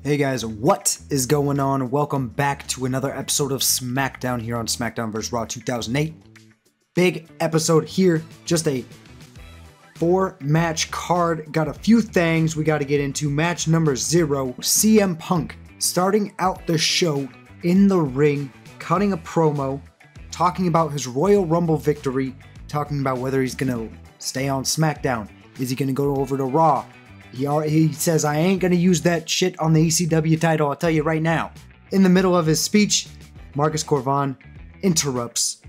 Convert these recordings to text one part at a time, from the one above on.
Hey guys, what is going on? Welcome back to another episode of Smackdown here on Smackdown vs. Raw 2008. Big episode here, just a 4-match card. Got a few things we got to get into. Match number 0, CM Punk starting out the show in the ring, cutting a promo, talking about his Royal Rumble victory, talking about whether he's going to stay on Smackdown. Is he going to go over to Raw? He says, I ain't going to use that shit on the ECW title, I'll tell you right now. In the middle of his speech, Marcus Corvan interrupts,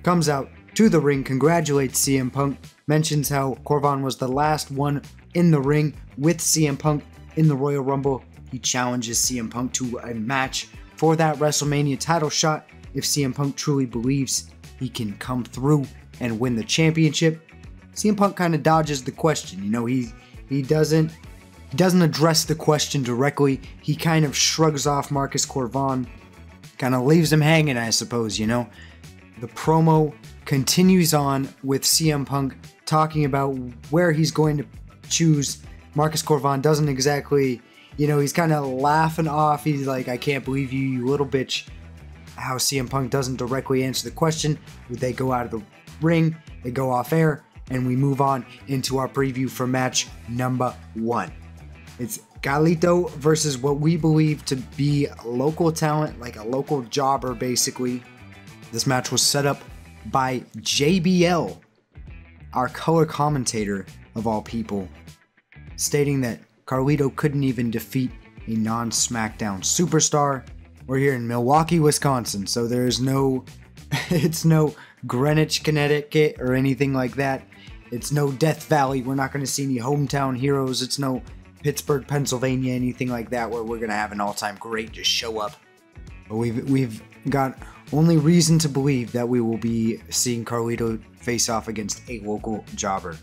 comes out to the ring, congratulates CM Punk, mentions how Corvan was the last one in the ring with CM Punk in the Royal Rumble. He challenges CM Punk to a match for that WrestleMania title shot if CM Punk truly believes he can come through and win the championship. CM Punk kind of dodges the question, you know, he doesn't address the question directly. He kind of shrugs off Marcus Corvan, kind of leaves him hanging, I suppose, you know. The promo continues on with CM Punk talking about where he's going to choose. Marcus Corvan doesn't exactly, you know, he's kind of laughing off. He's like, I can't believe you, you little bitch. How CM Punk doesn't directly answer the question. They go out of the ring, they go off air, and we move on into our preview for match number 1. It's Carlito versus what we believe to be local talent, like a local jobber basically. This match was set up by JBL, our color commentator of all people, stating that Carlito couldn't even defeat a non-SmackDown superstar. We're here in Milwaukee, Wisconsin, so there's no, it's no Greenwich, Connecticut or anything like that. It's no Death Valley. We're not going to see any hometown heroes. It's no Pittsburgh, Pennsylvania, anything like that where we're going to have an all-time great just show up. But we've got only reason to believe that we will be seeing Carlito face off against a local jobber.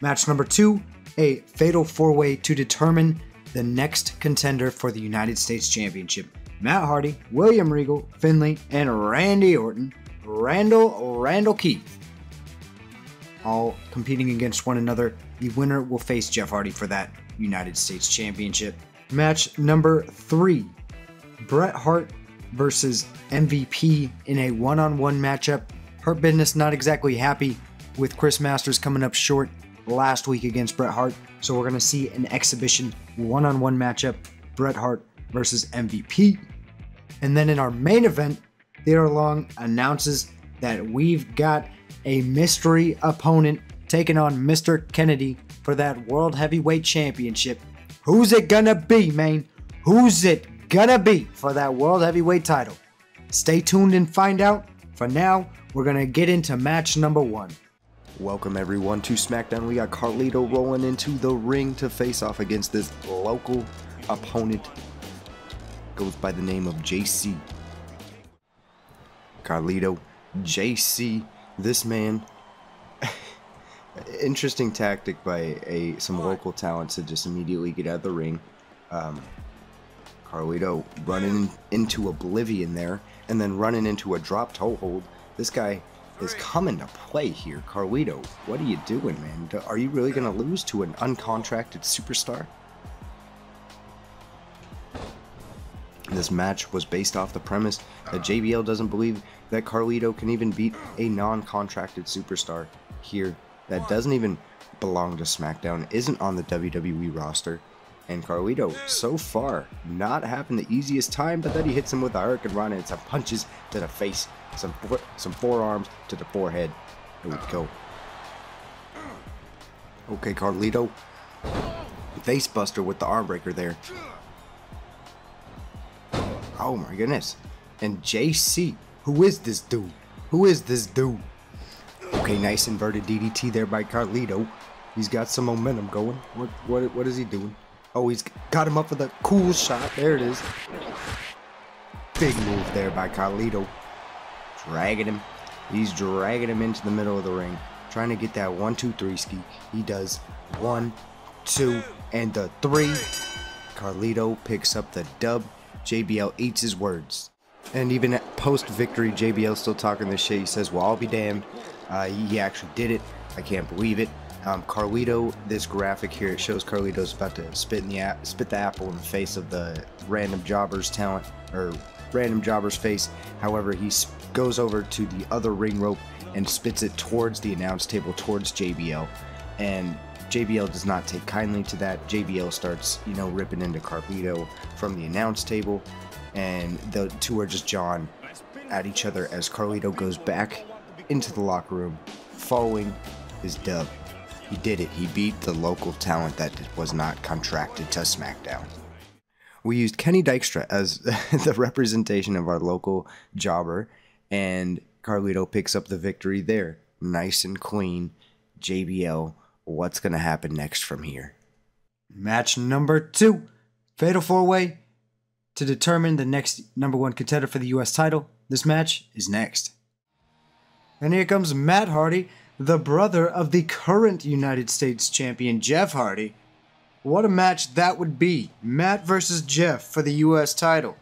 Match number 2, a fatal 4-way to determine the next contender for the United States Championship. Matt Hardy, William Regal, Finlay, and Randy Orton, Randall Keith, all competing against one another. The winner will face Jeff Hardy for that United States Championship. Match number 3, Bret Hart versus MVP in a one-on-one matchup. Hurt Business not exactly happy with Chris Masters coming up short last week against Bret Hart, so we're going to see an exhibition one-on-one matchup, Bret Hart versus MVP. And then in our main event, Theodore Long announces that we've got a mystery opponent taking on Mr. Kennedy for that World Heavyweight Championship. Who's it gonna be, man? Who's it gonna be for that World Heavyweight title? Stay tuned and find out. For now, we're gonna get into match number 1. Welcome everyone to Smackdown. We got Carlito rolling into the ring to face off against this local opponent. Goes by the name of JC. Carlito, JC, this man. Interesting tactic by some local talent to just immediately get out of the ring. Carlito running into oblivion there, and then running into a drop toe hold. This guy is coming to play here. Carlito, what are you doing, man? Are you really going to lose to an uncontracted superstar? This match was based off the premise that JBL doesn't believe that Carlito can even beat a non-contracted superstar here that doesn't even belong to SmackDown, isn't on the WWE roster. And Carlito, so far, not having the easiest time, but then he hits him with a Hurricane Rana and some punches to the face, some forearms to the forehead. Here we go. Okay, Carlito. Face buster with the arm breaker there. Oh my goodness. And JC, who is this dude? Who is this dude? Okay, nice inverted DDT there by Carlito. He's got some momentum going. What is he doing? Oh, he's got him up with a cool shot. There it is. Big move there by Carlito. Dragging him. He's dragging him into the middle of the ring. Trying to get that 1-2-3 ski. He does 1, 2, and the 3. Carlito picks up the dub. JBL eats his words. And even at post-victory, JBL still talking this shit. He says, well, I'll be damned. He actually did it. I can't believe it. Carlito, this graphic here, it shows Carlito's about to spit the apple in the face of the random jobber's talent, or random jobber's face. However, he goes over to the other ring rope and spits it towards the announce table, towards JBL. And JBL does not take kindly to that. JBL starts, ripping into Carlito from the announce table, and the two are just jawing at each other as Carlito goes back into the locker room, following his dub. He did it. He beat the local talent that was not contracted to SmackDown. We used Kenny Dykstra as the representation of our local jobber, and Carlito picks up the victory there. Nice and clean. JBL, what's going to happen next from here? Match number 2. Fatal 4-way to determine the next #1 contender for the US title. This match is next. And here comes Matt Hardy, the brother of the current United States champion Jeff Hardy. What a match that would be. Matt versus Jeff for the US title.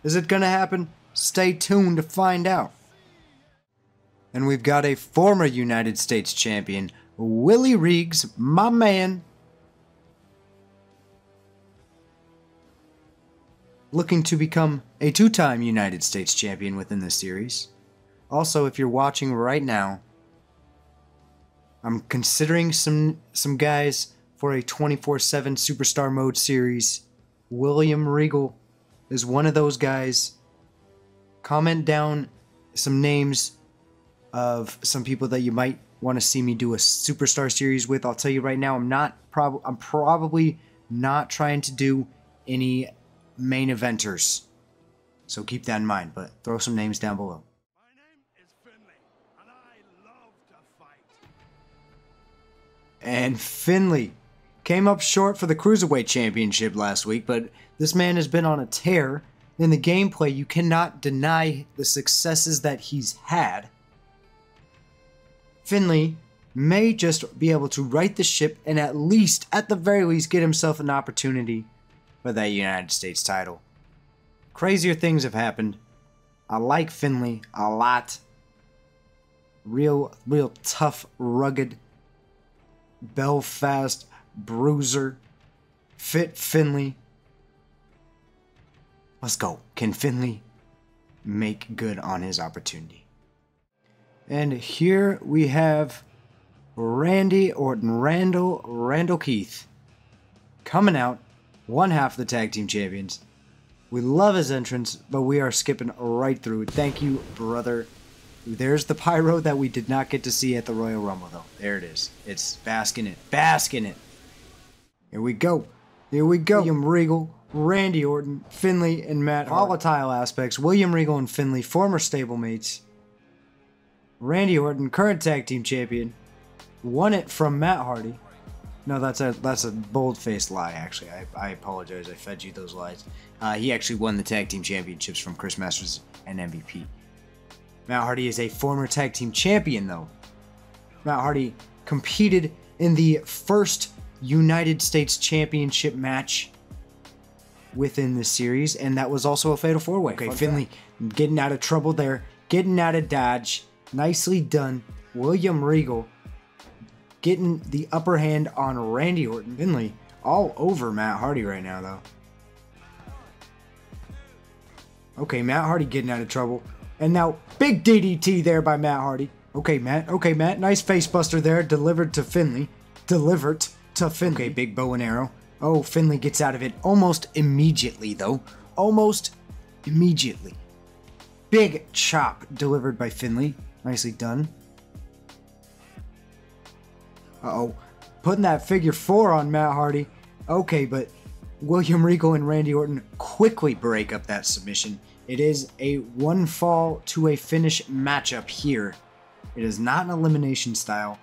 Is it going to happen? Stay tuned to find out. And we've got a former United States champion, Willie Reeves, my man, looking to become a 2-time United States champion within this series. Also, if you're watching right now, I'm considering some guys for a 24/7 Superstar Mode series. William Regal is one of those guys. Comment down some names of some people that you might want to see me do a Superstar series with. I'll tell you right now, I'm probably not trying to do any main eventers. So keep that in mind, but throw some names down below. My name is Finley, and I love to fight. And Finley came up short for the Cruiserweight Championship last week, but this man has been on a tear. In the gameplay, you cannot deny the successes that he's had. Finley may just be able to right the ship and at the very least, get himself an opportunity for that United States title. Crazier things have happened. I like Finley a lot. Real tough, rugged, Belfast bruiser. Fit Finley. Let's go. Can Finley make good on his opportunity? And here we have Randy Orton, Randall Keith, coming out, one half of the tag team champions. We love his entrance, but we are skipping right through it. Thank you, brother. There's the pyro that we did not get to see at the Royal Rumble, though. There it is. It's bask in it. Bask in it. Here we go. Here we go. William Regal, Randy Orton, Finley, and Matt Hardy. Volatile aspects. William Regal and Finley, former stablemates. Randy Orton, current tag team champion, won it from Matt Hardy. No, that's a bold-faced lie, actually. I apologize. I fed you those lies. He actually won the tag team championships from Chris Masters and MVP. Matt Hardy is a former tag team champion, though. Matt Hardy competed in the first United States Championship match within the series, and that was also a Fatal 4-Way. Okay, Finley getting out of trouble there, getting out of dodge. Nicely done. William Regal getting the upper hand on Randy Orton. Finley all over Matt Hardy right now, though. Okay, Matt Hardy getting out of trouble. And now, big DDT there by Matt Hardy. Okay, Matt. Okay, Matt. Nice facebuster there. Delivered to Finley. Okay, big bow and arrow. Oh, Finley gets out of it almost immediately, though. Almost immediately. Big chop delivered by Finley. Nicely done. Uh-oh. Putting that figure 4 on Matt Hardy. Okay, but William Regal and Randy Orton quickly break up that submission. It is a one fall to a finish matchup here. It is not an elimination style.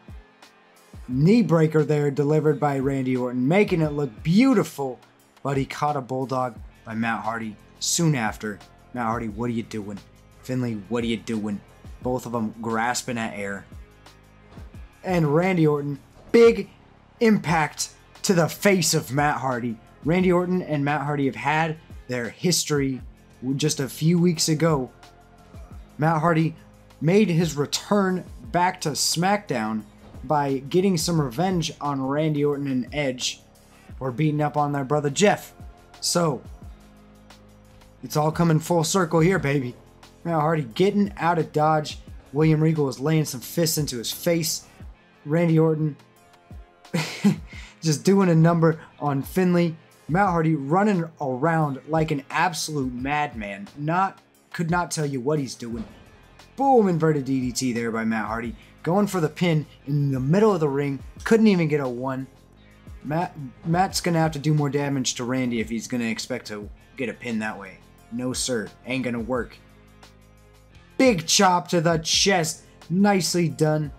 Knee breaker there delivered by Randy Orton, making it look beautiful. But he caught a bulldog by Matt Hardy soon after. Matt Hardy, what are you doing? Finley, what are you doing? Both of them grasping at air. And Randy Orton, big impact to the face of Matt Hardy. Randy Orton and Matt Hardy have had their history just a few weeks ago. Matt Hardy made his return back to SmackDown by getting some revenge on Randy Orton and Edge for beating up on their brother Jeff. So, it's all coming full circle here, baby. Matt Hardy getting out of Dodge. William Regal is laying some fists into his face. Randy Orton just doing a number on Finlay. Matt Hardy running around like an absolute madman. Could not tell you what he's doing. Boom, inverted DDT there by Matt Hardy. Going for the pin in the middle of the ring. Couldn't even get a 1. Matt's going to have to do more damage to Randy if he's going to expect to get a pin that way. No, sir. Ain't going to work. Big chop to the chest. Nicely done.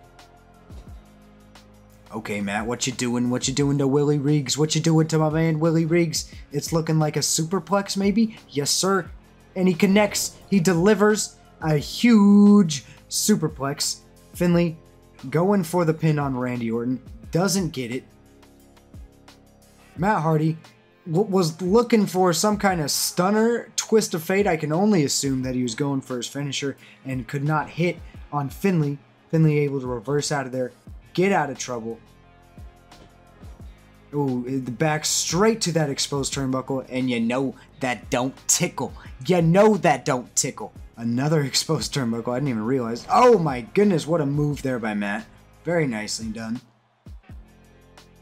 Okay, Matt, what you doing? What you doing to Willie Riggs? What you doing to my man Willie Riggs? It's looking like a superplex, maybe? Yes, sir. And he connects. He delivers a huge superplex. Finlay going for the pin on Randy Orton. Doesn't get it. Matt Hardy was looking for some kind of stunner, twist of fate. I can only assume that he was going for his finisher and could not hit on Finlay. Finlay able to reverse out of there, get out of trouble. Ooh, the back straight to that exposed turnbuckle, and you know that don't tickle. You know that don't tickle. Another exposed turnbuckle, I didn't even realize. Oh my goodness, what a move there by Matt. Very nicely done.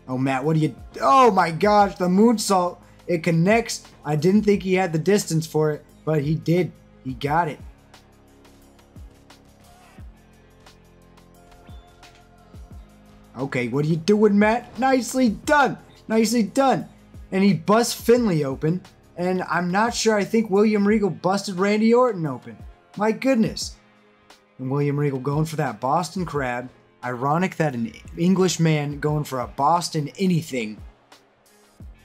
Oh, Matt, what do you... Oh, my gosh, the moonsault. It connects. I didn't think he had the distance for it, but he did. He got it. Okay, what are you doing, Matt? Nicely done. Nicely done. And he busts Finlay open, and I'm not sure. I think William Regal busted Randy Orton open. My goodness. And William Regal going for that Boston Crab. Ironic that an English man going for a Boston anything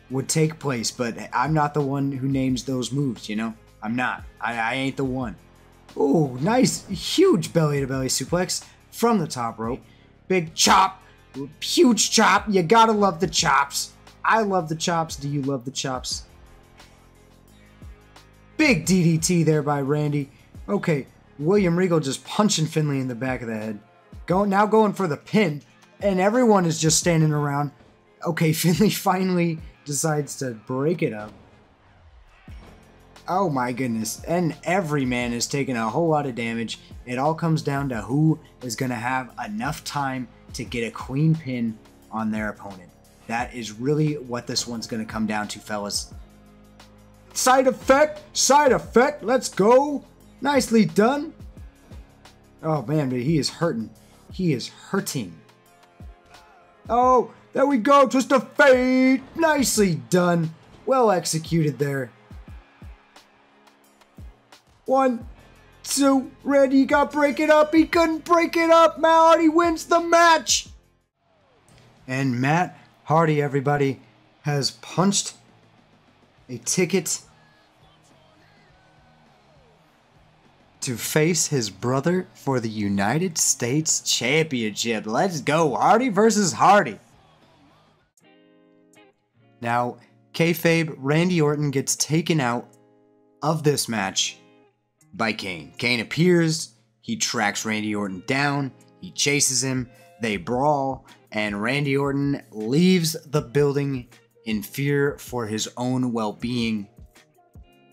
would take place, but I'm not the one who names those moves, you know? I'm not. I ain't the one. Ooh, nice, huge belly-to-belly suplex from the top rope. Big chop, huge chop. You gotta love the chops. I love the chops. Do you love the chops? Big DDT there by Randy. Okay, William Regal just punching Finlay in the back of the head. Now going for the pin, and everyone is just standing around. Okay, Finlay finally decides to break it up. Oh my goodness, and every man is taking a whole lot of damage. It all comes down to who is going to have enough time to get a clean pin on their opponent. That is really what this one's going to come down to, fellas. Side effect, let's go. Nicely done. Oh man, but he is hurting. He is hurting. Oh, there we go. Twist of fate. Nicely done. Well executed there. 1, 2. Randy got break it up. He couldn't break it up. Matt Hardy wins the match. And Matt Hardy, everybody, has punched a ticket to face his brother for the United States Championship. Let's go. Hardy versus Hardy. Now, kayfabe, Randy Orton gets taken out of this match by Kane. Kane appears. He tracks Randy Orton down. He chases him. They brawl. And Randy Orton leaves the building in fear for his own well-being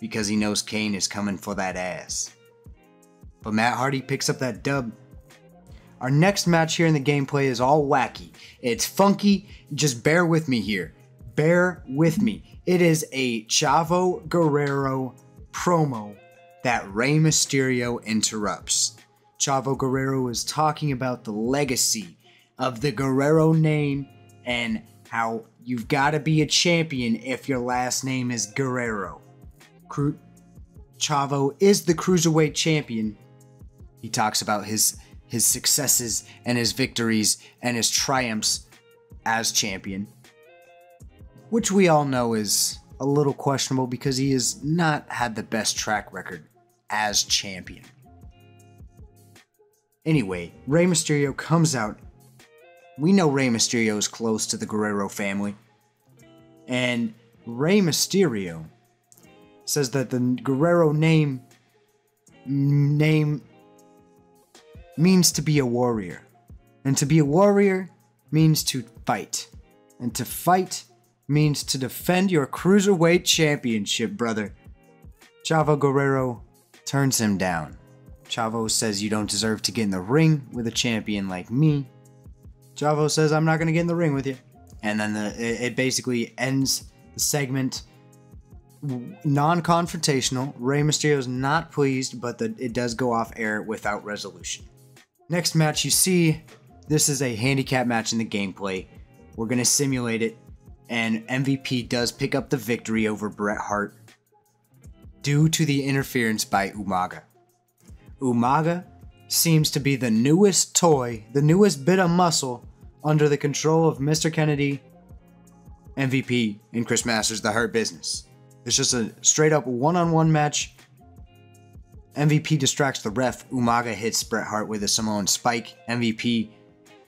because he knows Kane is coming for that ass. But Matt Hardy picks up that dub. Our next match here in the gameplay is all wacky. It's funky. Just bear with me here. Bear with me. It is a Chavo Guerrero promo that Rey Mysterio interrupts. Chavo Guerrero is talking about the legacy of the Guerrero name and how you've got to be a champion if your last name is Guerrero. Chavo is the Cruiserweight champion. He talks about his successes and his victories and his triumphs as champion, which we all know is a little questionable because he has not had the best track record as champion. Anyway, Rey Mysterio comes out. We know Rey Mysterio is close to the Guerrero family, and Rey Mysterio says that the Guerrero name means to be a warrior. And to be a warrior, means to fight. And to fight means to defend your Cruiserweight Championship, brother. Chavo Guerrero turns him down. Chavo says you don't deserve to get in the ring with a champion like me. Chavo says I'm not going to get in the ring with you. And then it basically ends the segment non-confrontational. Rey Mysterio's not pleased, but it does go off air without resolution. Next match you see, this is a handicap match in the gameplay. We're going to simulate it, and MVP does pick up the victory over Bret Hart due to the interference by Umaga. Umaga seems to be the newest toy, the newest bit of muscle under the control of Mr. Kennedy, MVP, and Chris Masters, the Hurt Business. It's just a straight up one-on-one match. MVP distracts the ref. Umaga hits Bret Hart with a Samoan spike. MVP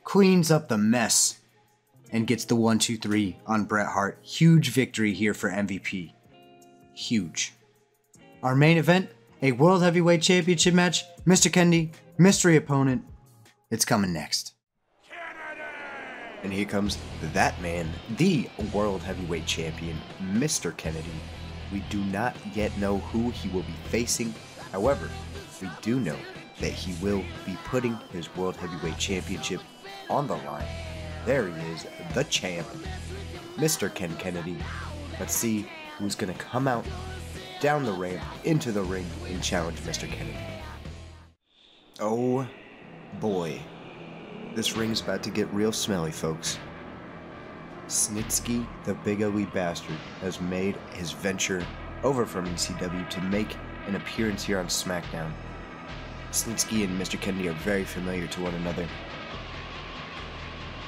cleans up the mess and gets the 1-2-3 on Bret Hart. Huge victory here for MVP. Huge. Our main event, a World Heavyweight Championship match. Mr. Kennedy, mystery opponent. It's coming next. And here comes that man, the World Heavyweight Champion, Mr. Kennedy. We do not yet know who he will be facing. However, we do know that he will be putting his World Heavyweight Championship on the line. There he is, the champ, Mr. Ken Kennedy. Let's see who's going to come out down the ramp into the ring and challenge Mr. Kennedy. Oh boy. This ring's about to get real smelly, folks. Snitsky, the big ugly bastard, has made his venture over from ECW to make an appearance here on Smackdown. Snitsky and Mr. Kennedy are very familiar to one another.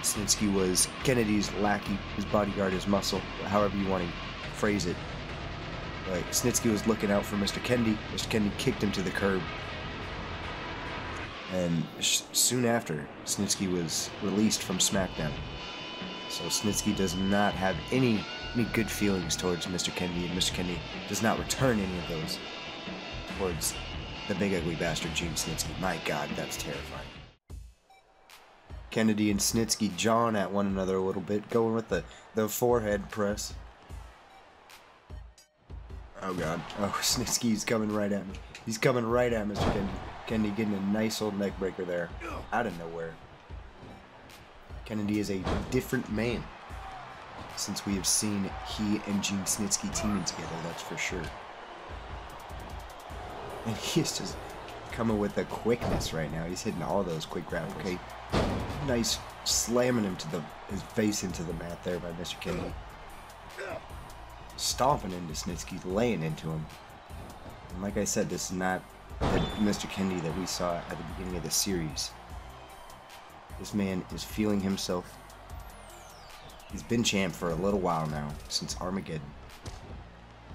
Snitsky was Kennedy's lackey, his bodyguard, his muscle, however you want to phrase it. Like, Snitsky was looking out for Mr. Kennedy. Mr. Kennedy kicked him to the curb. And soon after, Snitsky was released from SmackDown. So Snitsky does not have any good feelings towards Mr. Kennedy, and Mr. Kennedy does not return any of those towards the big ugly bastard Gene Snitsky. My God, that's terrifying. Kennedy and Snitsky jawing at one another a little bit, going with the forehead press. Oh God. Oh, Snitsky's coming right at me. He's coming right at Mr. Kennedy. Kennedy getting a nice old neck breaker there, out of nowhere. Kennedy is a different man since we have seen he and Gene Snitsky teaming together, that's for sure. And he's just coming with the quickness right now. He's hitting all those quick grabs. Okay, nice slamming him to his face into the mat there by Mr. Kennedy. Stomping into Snitsky, laying into him. And like I said, this is not the Mr. Kennedy that we saw at the beginning of the series. This man is feeling himself. He's been champ for a little while now, since Armageddon.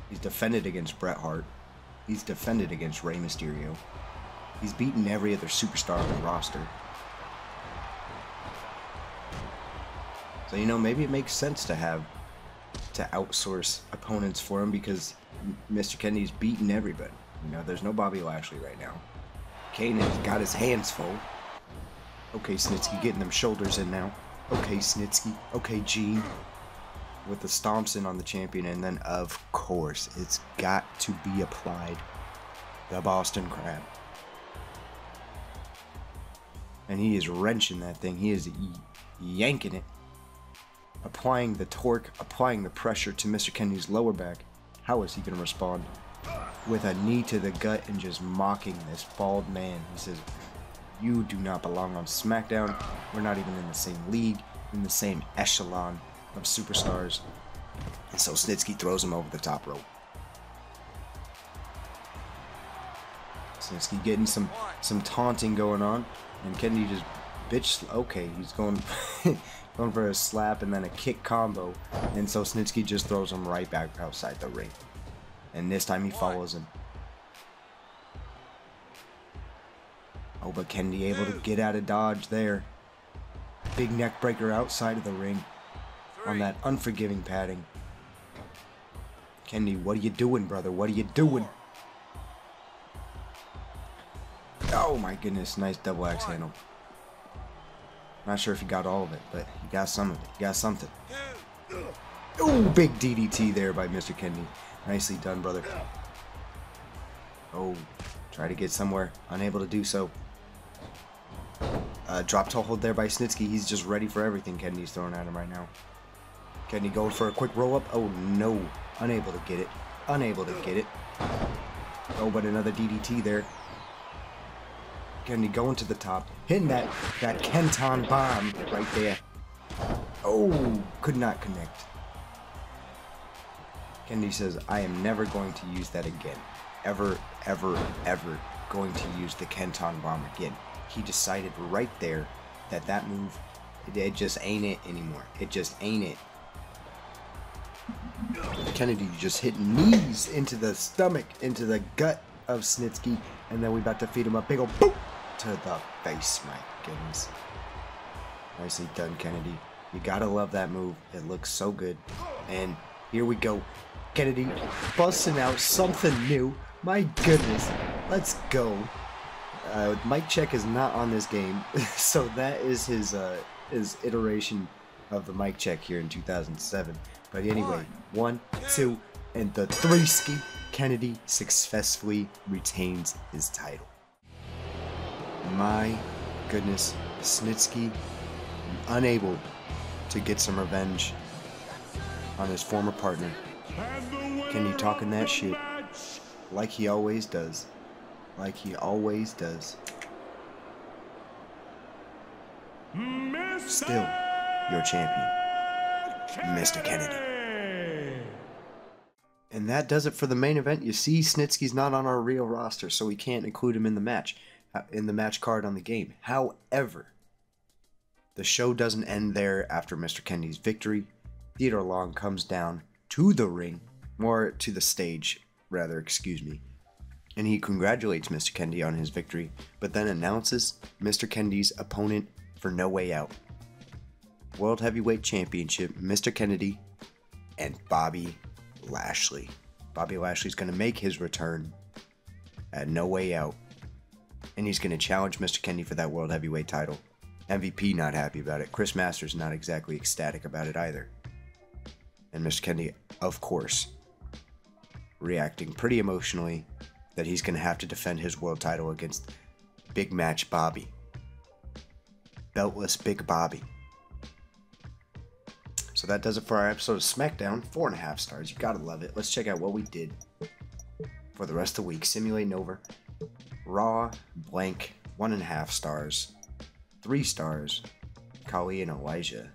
He's defended against Bret Hart. He's defended against Rey Mysterio. He's beaten every other superstar on the roster. So, you know, maybe it makes sense to outsource opponents for him, because Mr. Kennedy's beaten everybody. You know, there's no Bobby Lashley right now. Kane has got his hands full. Okay, Snitsky getting them shoulders in now. Okay, Snitsky. Okay, Gene. With the stomps in on the champion, and then, of course, it's got to be applied. The Boston Crab. And he is wrenching that thing. He is yanking it. Applying the torque, applying the pressure to Mr. Kennedy's lower back. How is he going to respond? With a knee to the gut and just mocking this bald man. He says, you do not belong on SmackDown. We're not even in the same league, in the same echelon of superstars. And so Snitsky throws him over the top rope. Snitsky getting some taunting going on. And Kennedy just okay, he's going going for a slap and then a kick combo. And so Snitsky just throws him right back outside the ring. And this time he follows him. Oh, but Kennedy able to get out of dodge there. Big neck breaker outside of the ring. On that unforgiving padding. Kennedy, what are you doing, brother? What are you doing? Oh my goodness, nice double axe handle. Not sure if he got all of it, but he got some of it. He got something. Oh, big DDT there by Mr. Kennedy. Nicely done, brother. Oh, try to get somewhere. Unable to do so. Drop toe hold there by Snitsky. He's just ready for everything Kennedy's throwing at him right now. Kennedy going for a quick roll up. Oh, no. Unable to get it. Unable to get it. Oh, but another DDT there. Kennedy going to the top. Hitting that Kenton bomb right there. Oh, could not connect. Kennedy says, I am never going to use that again. Ever, ever, ever going to use the Kenton bomb again. He decided right there that that move, it just ain't it anymore. It just ain't it. Kennedy just hit knees into the stomach, into the gut of Snitsky, and then we about to feed him a big ol' boop to the face. My goodness. Nicely done, Kennedy. You gotta love that move. It looks so good. And here we go. Kennedy busting out something new. My goodness. Let's go. Mic check is not on this game, so that is his iteration of the mic check here in 2007. But anyway, 1, 2, and the 3-ski. Kennedy successfully retains his title. My goodness, Snitsky unable to get some revenge on his former partner. Kennedy talking that shit like he always does. Like he always does. Still your champion, Mr. Kennedy. And that does it for the main event. You see, Snitsky's not on our real roster, so we can't include him in the match card on the game. However, the show doesn't end there after Mr. Kennedy's victory. Theodore Long comes down to the ring, more to the stage, rather, excuse me. And he congratulates Mr. Kennedy on his victory, but then announces Mr. Kennedy's opponent for No Way Out. World Heavyweight Championship, Mr. Kennedy and Bobby Lashley. Bobby Lashley's going to make his return at No Way Out, and he's going to challenge Mr. Kennedy for that World Heavyweight title. MVP not happy about it. Chris Masters not exactly ecstatic about it either. And Mr. Kennedy, of course, reacting pretty emotionally that he's going to have to defend his world title against Big Match Bobby. Beltless Big Bobby. So that does it for our episode of Smackdown. 4.5 stars. You gotta love it. Let's check out what we did for the rest of the week. Simulating over. Raw, blank, 1.5 stars. 3 stars. Kali and Elijah.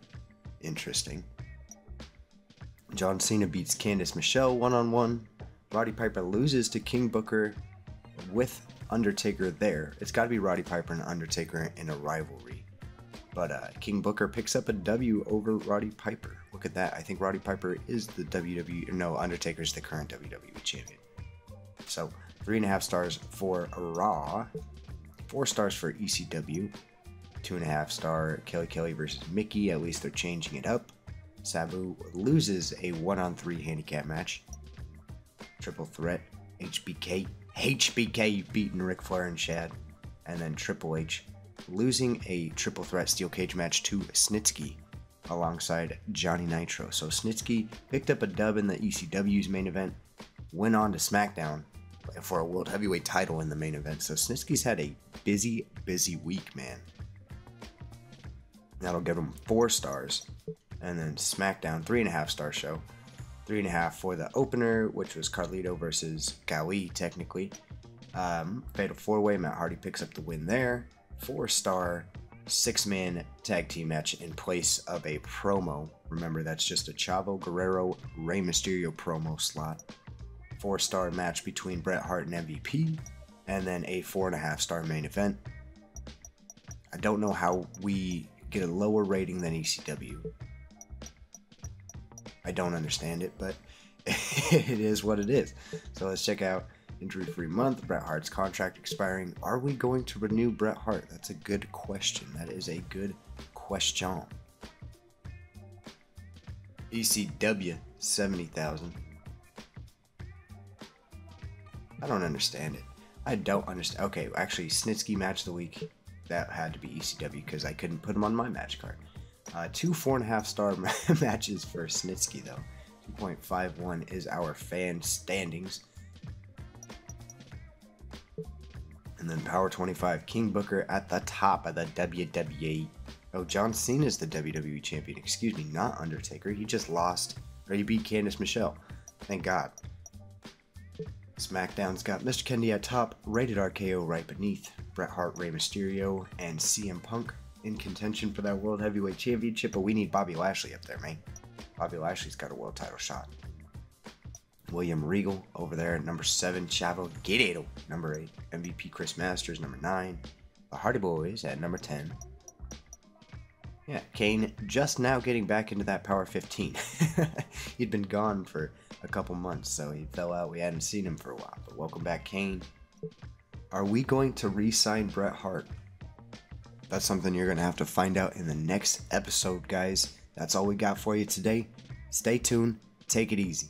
Interesting. John Cena beats Candice Michelle 1-on-1. Roddy Piper loses to King Booker with Undertaker there. It's got to be Roddy Piper and Undertaker in a rivalry. But King Booker picks up a W over Roddy Piper. Look at that. I think Roddy Piper is the WWE... No, Undertaker's the current WWE champion. So, 3.5 stars for Raw. 4 stars for ECW. 2.5 star Kelly versus Mickey. At least they're changing it up. Sabu loses a 1-on-3 handicap match. Triple threat. HBK beating Ric Flair and Shad. And then Triple H losing a triple threat steel cage match to Snitsky alongside Johnny Nitro. So Snitsky picked up a dub in the ECW's main event, went on to SmackDown for a World Heavyweight title in the main event. So Snitsky's had a busy week, man. That'll give him 4 stars. And then SmackDown, 3.5 star show. 3.5 for the opener, which was Carlito versus Gali, technically. Fatal 4-way, Matt Hardy picks up the win there. 4-star 6-man tag team match in place of a promo. Remember, that's just a Chavo Guerrero Rey Mysterio promo slot. 4-star match between Bret Hart and MVP. And then a 4.5 star main event. I don't know how we get a lower rating than ECW. I don't understand it, but it is what it is. So let's check out injury-free month. Bret Hart's contract expiring. Are we going to renew Bret Hart? That's a good question. That is a good question. ECW, 70,000. I don't understand it. I don't understand. Okay, actually, Snitsky match of the week. that had to be ECW because I couldn't put him on my match card. 2 4.5-star matches for Snitsky though. 2.51 is our fan standings. And then Power 25, King Booker at the top of the WWE. Oh, John Cena is the WWE champion. Excuse me, not Undertaker. He just lost, or he beat Candice Michelle. Thank God. SmackDown's got Mr. Kennedy at top, Rated RKO right beneath, Bret Hart, Rey Mysterio, and CM Punk in contention for that World Heavyweight Championship, but we need Bobby Lashley up there, man. Bobby Lashley's got a world title shot. William Regal over there at number 7, Chavo Guerrero, number 8, MVP Chris Masters, number 9, the Hardy Boys at number 10. Yeah, Kane just now getting back into that Power 15. He'd been gone for a couple months, so he fell out. We hadn't seen him for a while, but welcome back, Kane. Are we going to re-sign Bret Hart? That's something you're going to have to find out in the next episode, guys. That's all we got for you today. Stay tuned. Take it easy.